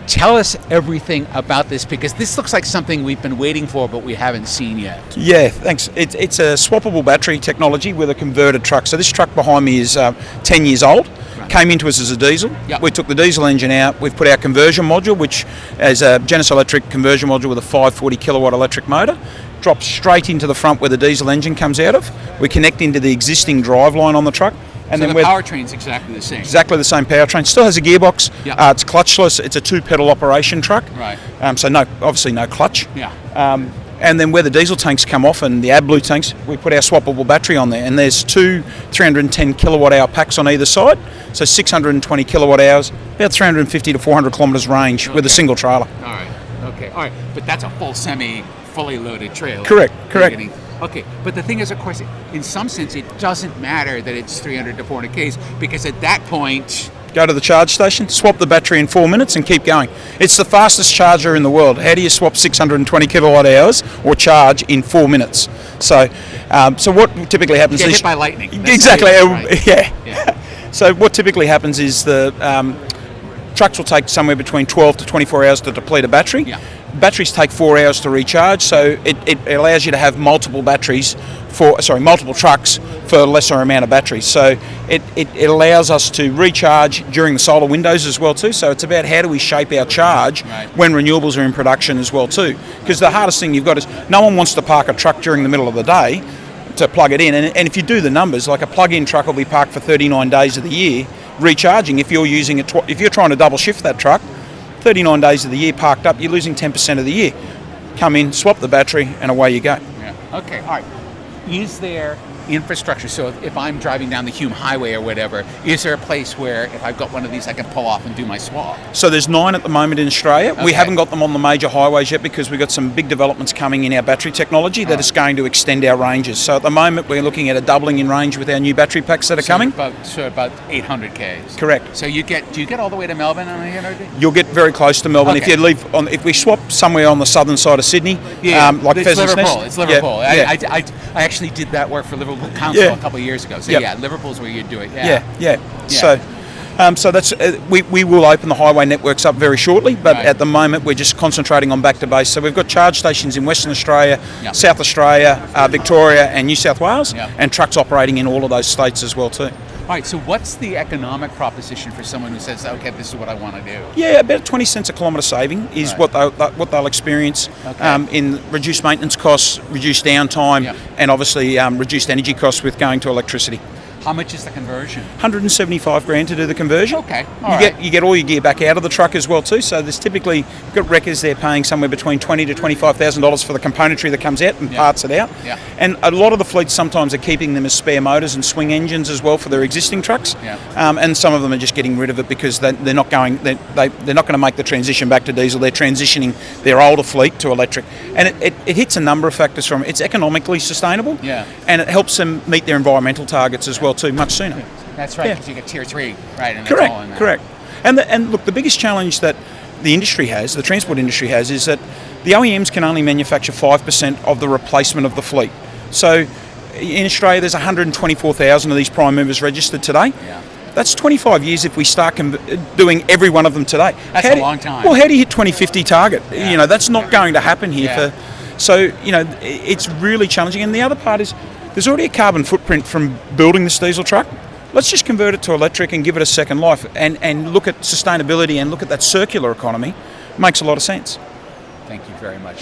Tell us everything about this, because this looks like something we've been waiting for, but we haven't seen yet. Yeah, thanks. It's a swappable battery technology with a converted truck. So this truck behind me is 10 years old. Right. Came into us as a diesel. Yep. We took the diesel engine out. We've put our conversion module, which is a Janus Electric conversion module with a 540 kilowatt electric motor. Drops straight into the front where the diesel engine comes out of. We connect into the existing drive line on the truck. And so then the powertrain's exactly the same. Exactly the same powertrain. Still has a gearbox. Yep. It's clutchless. It's a 2-pedal operation truck. Right. So obviously no clutch. Yeah. And then where the diesel tanks come off and the AdBlue tanks, we put our swappable battery on there. And there's two 310 kilowatt hour packs on either side. So 620 kilowatt hours, about 350 to 400 kilometres range with a single trailer. All right. Okay. All right. But that's a fully loaded trailer. Correct. Okay, but the thing is, of course, in some sense, it doesn't matter that it's 300 to 400 Ks, because at that point... Go to the charge station, swap the battery in 4 minutes and keep going. It's the fastest charger in the world. How do you swap 620 kilowatt hours or charge in 4 minutes? So what typically happens is... is... hit by lightning. Exactly, right. Yeah. So what typically happens is the trucks will take somewhere between 12 to 24 hours to deplete a battery. Yeah. Batteries take 4 hours to recharge, so it allows you to have multiple trucks for a lesser amount of batteries. So it allows us to recharge during the solar windows as well too. So it's about how do we shape our charge when renewables are in production as well too. Because the hardest thing you've got is no one wants to park a truck during the middle of the day to plug it in. And if you do the numbers, like a plug-in truck will be parked for 39 days of the year recharging. If you're using it, if you're trying to double shift that truck, 39 days of the year parked up, you're losing 10% of the year. Come in, swap the battery, and away you go. Yeah. Okay, all right. Is there infrastructure? So if I'm driving down the Hume Highway or whatever, is there a place where if I've got one of these I can pull off and do my swap? So there's 9 at the moment in Australia. Okay. We haven't got them on the major highways yet because we've got some big developments coming in our battery technology that is going to extend our ranges. So at the moment we're looking at a doubling in range with our new battery packs that are coming. About 800 Ks. Correct. So do you get all the way to Melbourne on 800? You'll get very close to Melbourne. Okay. If we swap somewhere on the southern side of Sydney, like it's Pheasant's Liverpool. Nest. It's Liverpool. Yeah. I actually did that work for Liverpool Council a couple of years ago. So Liverpool's where you do it. Yeah. So that's we will open the highway networks up very shortly, but at the moment we're just concentrating on back to base. So we've got charge stations in Western Australia, South Australia, Victoria, and New South Wales, and trucks operating in all of those states as well too. All right, so what's the economic proposition for someone who says, okay, this is what I want to do? Yeah, about 20 cents a kilometre saving is what they'll experience in reduced maintenance costs, reduced downtime, and obviously reduced energy costs with going to electricity. How much is the conversion? $175,000 to do the conversion. Okay, you get all your gear back out of the truck as well too. So there's typically, you've got wreckers there paying somewhere between $20,000 to $25,000 for the componentry that comes out and parts it out. Yeah. And a lot of the fleets sometimes are keeping them as spare motors and swing engines as well for their existing trucks. Yeah. And some of them are just getting rid of it because they're not going to make the transition back to diesel. They're transitioning their older fleet to electric, and it hits a number of factors from it's economically sustainable, and it helps them meet their environmental targets as well too much sooner. That's right, because you get tier 3, right? And Correct. And look, the biggest challenge that the transport industry has, is that the OEMs can only manufacture 5% of the replacement of the fleet. So in Australia, there's 124,000 of these prime movers registered today. Yeah. That's 25 years if we start doing every one of them today. That's a long time. Well, how do you hit 2050 target? Yeah. That's not going to happen here. So it's really challenging. And the other part is there's already a carbon footprint from building this diesel truck. Let's just convert it to electric and give it a second life and look at sustainability and look at that circular economy. Makes a lot of sense. Thank you very much.